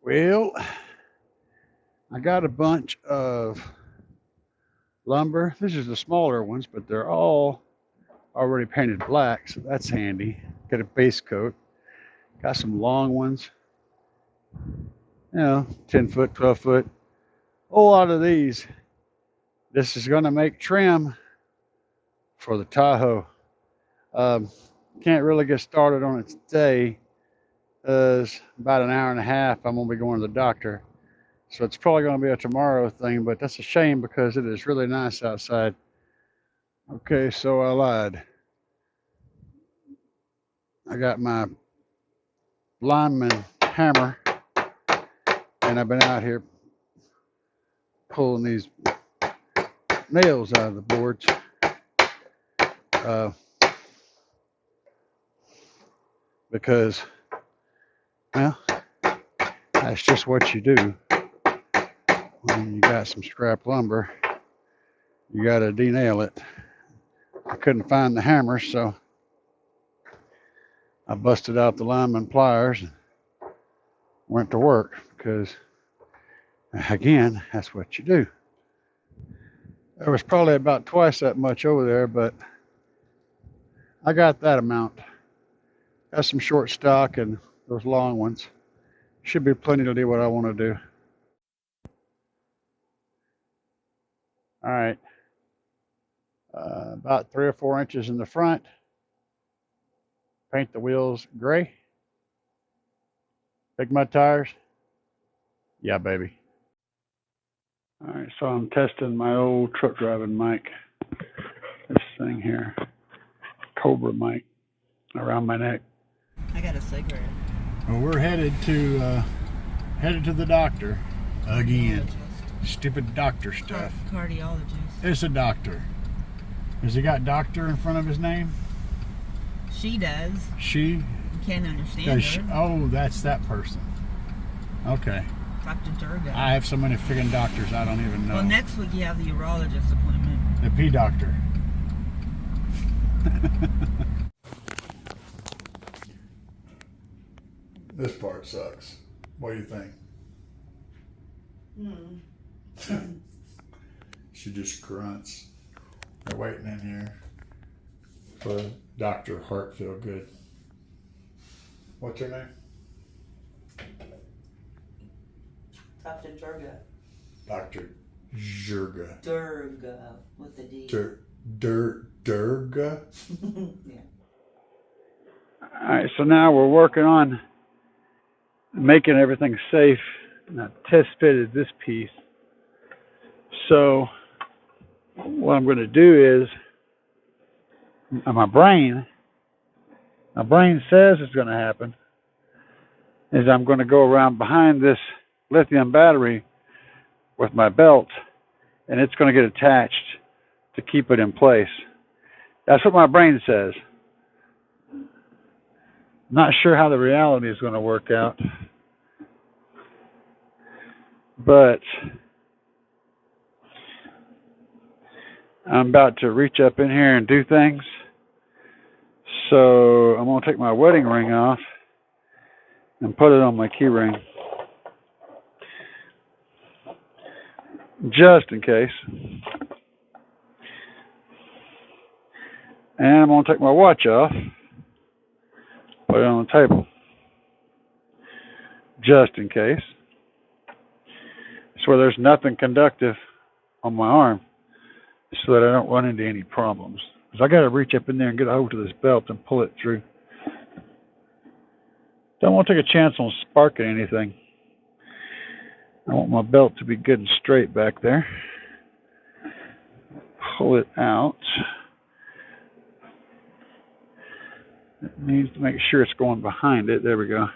Well, I got a bunch of lumber. This is the smaller ones, but they're all already painted black, so that's handy. Got a base coat. Got some long ones, 10 foot, 12 foot. A whole lot of these. This is going to make trim for the Tahoe. Can't really get started on it today. About an hour and a half I'm going to be going to the doctor. So it's probably going to be a tomorrow thing, but that's a shame because it is really nice outside. Okay, so I lied. I got my lineman hammer, and I've been out here pulling these nails out of the boards. Because, well, that's just what you do when you got some scrap lumber. You got to denail it. I couldn't find the hammer, so I busted out the lineman pliers and went to work because, again, that's what you do. There was probably about twice that much over there, but I got that amount. Got some short stock and those long ones. Should be plenty to do what I want to do. All right. About 3 or 4 inches in the front. Paint the wheels gray. Big mud tires. Yeah, baby. All right, so I'm testing my old truck driving mic. This thing here. Cobra mic around my neck. I got a cigarette. Well, we're headed to the doctor again. Stupid doctor stuff. Cardiologist. It's a doctor. Has he got doctor in front of his name? She does. She? You can't understand her. Oh, that's that person. Okay. Dr. Durga. I have so many friggin' doctors I don't even know. Well, next week you have the urologist appointment. The P doctor. This part sucks. What do you think? She just grunts. They're waiting in here for Dr. Heart Good. What's her name? Dr. Durga. Dr. Durga. Durga with the D. Durga? Yeah. Alright, so now we're working on making everything safe. And I test fitted this piece. So what I'm going to do is, my brain says it's going to happen, is I'm going to go around behind this lithium battery with my belt, and it's going to get attached to keep it in place. That's what my brain says. Not sure how the reality is going to work out, but I'm about to reach up in here and do things. So I'm going to take my wedding ring off and put it on my key ring, just in case. And I'm going to take my watch off, put it on the table, just in case. So there's nothing conductive on my arm, so that I don't run into any problems. Because I got to reach up in there and get a hold of this belt and pull it through. Don't want to take a chance on sparking anything. I want my belt to be good and straight back there. Pull it out. It needs to make sure it's going behind it. There we go.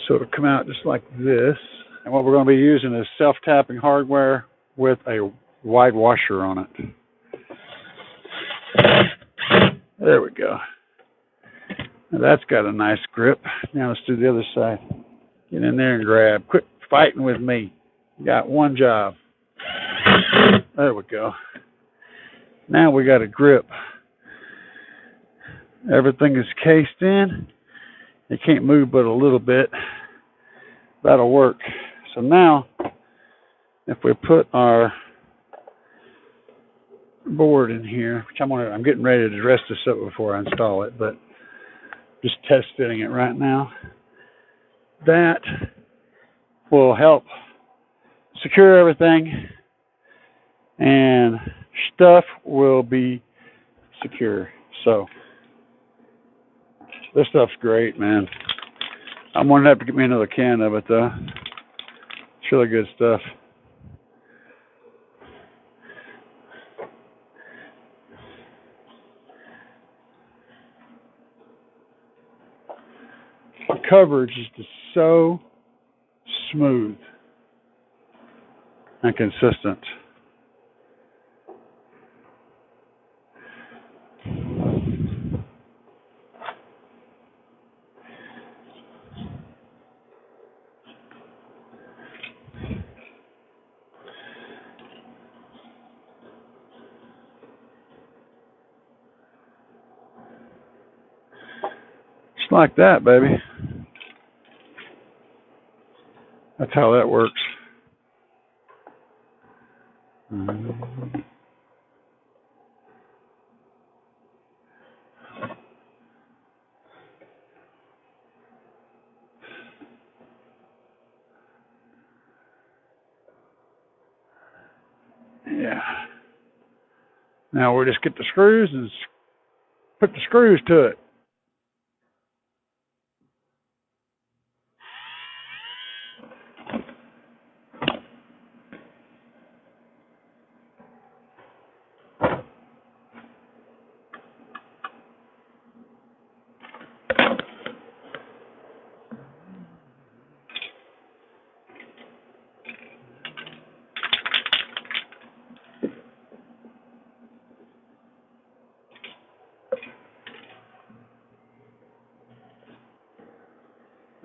So it'll come out just like this. And what we're going to be using is self-tapping hardware with a wide washer on it. There we go. Now that's got a nice grip. Now let's do the other side. Get in there and grab. Quit fighting with me. You got one job. There we go. Now we got a grip. Everything is cased in. It can't move but a little bit. that'll work. So now, if we put our board in here, which I'm getting ready to dress this up before I install it, but just test fitting it right now. That will help secure everything, and stuff will be secure. So this stuff's great, man. I'm gonna have to get me another can of it though. It's really good stuff. The coverage is just so smooth and consistent. Just like that, baby. That's how that works. Yeah. Now we'll just get the screws and put the screws to it.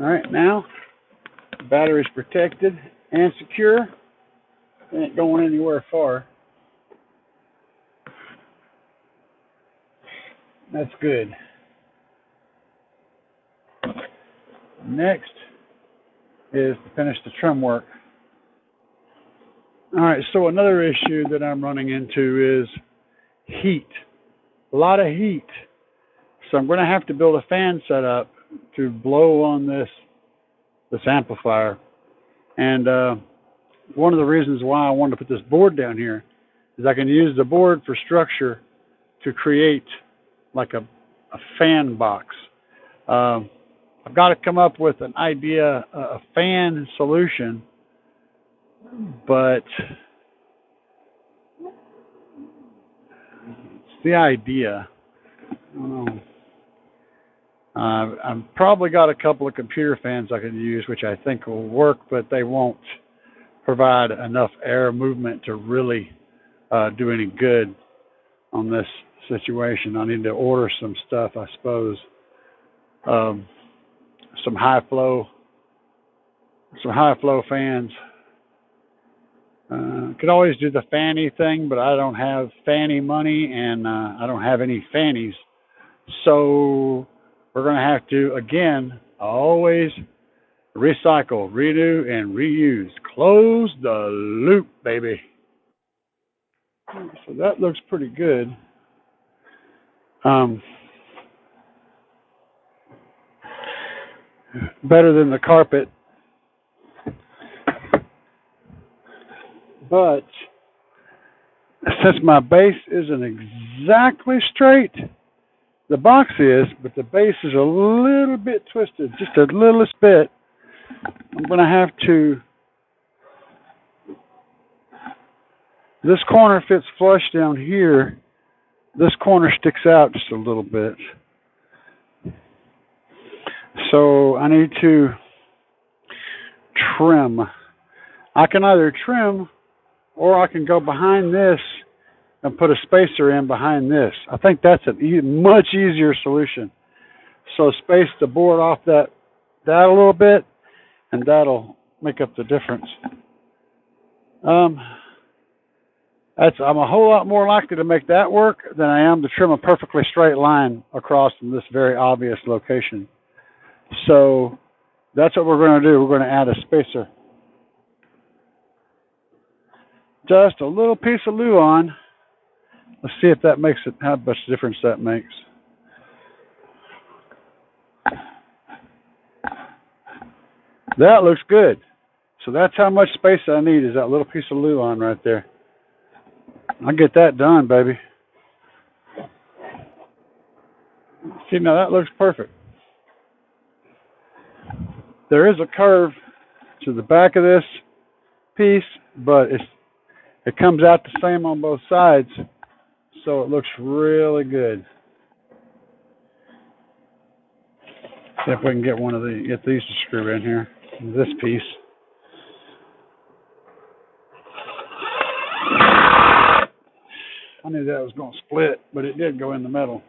All right, now the battery's protected and secure. It ain't going anywhere far. That's good. Next is to finish the trim work. All right, so another issue that I'm running into is heat. A lot of heat. So I'm going to have to build a fan setup to blow on this amplifier. And one of the reasons why I wanted to put this board down here is I can use the board for structure to create like a fan box. I've got to come up with an idea, a fan solution, but it's the idea. I don't know. I've probably got a couple of computer fans I can use, which I think will work, but they won't provide enough air movement to really do any good on this situation. I need to order some stuff, I suppose. Some high flow fans. Could always do the fanny thing, but I don't have fanny money, and I don't have any fannies. So we're going to have to, again, always recycle, redo, and reuse. Close the loop, baby. So that looks pretty good. Better than the carpet. But since my base isn't exactly straight, the box is, but the base is a little bit twisted, just a littlest bit. I'm going to have to, this corner fits flush down here. This corner sticks out just a little bit. So I need to trim. I can either trim or I can go behind this and put a spacer in behind this. I think that's a much easier solution. So space the board off that a little bit, and that'll make up the difference. I'm a whole lot more likely to make that work than I am to trim a perfectly straight line across from this very obvious location. So That's what we're going to do. We're going to add a spacer. Just a little piece of Luan. Let's see if that makes it, how much difference that makes. That looks good. So that's how much space I need, is that little piece of Luan right there. I'll get that done, baby. See, now that looks perfect. There is a curve to the back of this piece, but it comes out the same on both sides, so it looks really good. See if we can get get these to screw in here. This piece. I knew that was going to split, but it did go in the metal.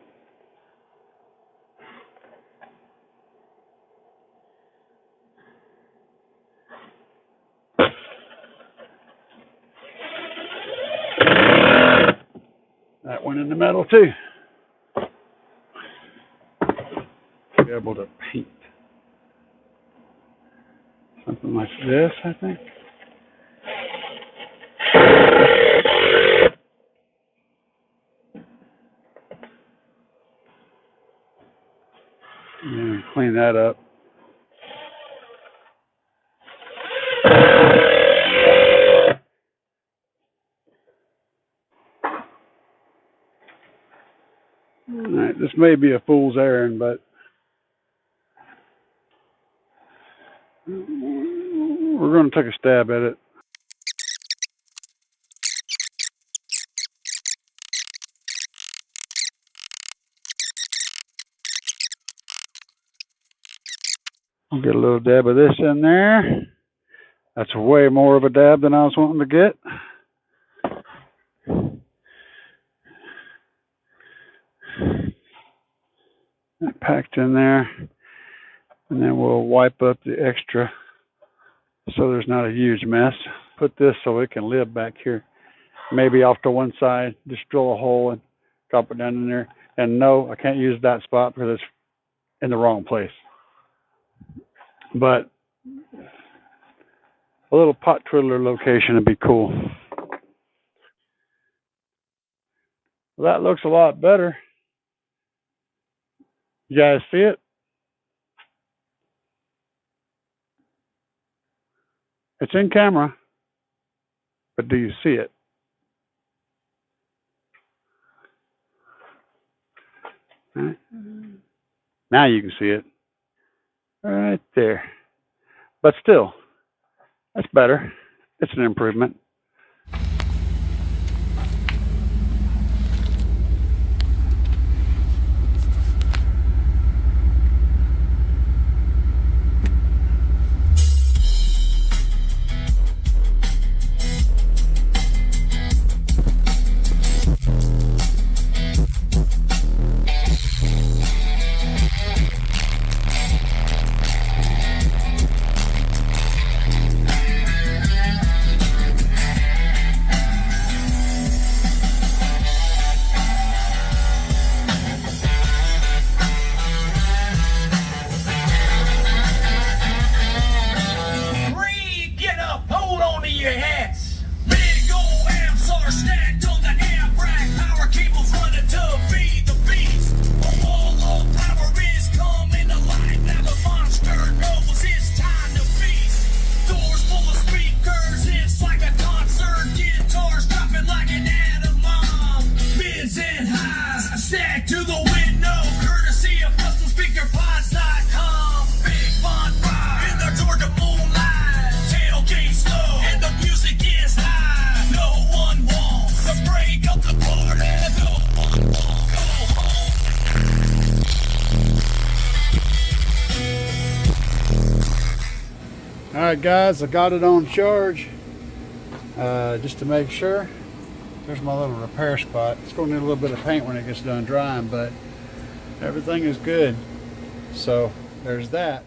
That went in the metal too. Be able to paint something like this, I think. Yeah, clean that up. All right, this may be a fool's errand, but we're going to take a stab at it. I'll get a little dab of this in there. That's way more of a dab than I was wanting to get. That packed in there. And then we'll wipe up the extra so there's not a huge mess. Put this so it can live back here. Maybe off to one side, just drill a hole and drop it down in there. And no, I can't use that spot because it's in the wrong place. But a little pot twiddler location would be cool. Well, that looks a lot better. You guys see it? It's in camera, but do you see it? Right. Now you can see it. Right there. But still, that's better. It's an improvement. Alright guys, I got it on charge just to make sure. There's my little repair spot. It's going to need a little bit of paint when it gets done drying, but everything is good. So there's that.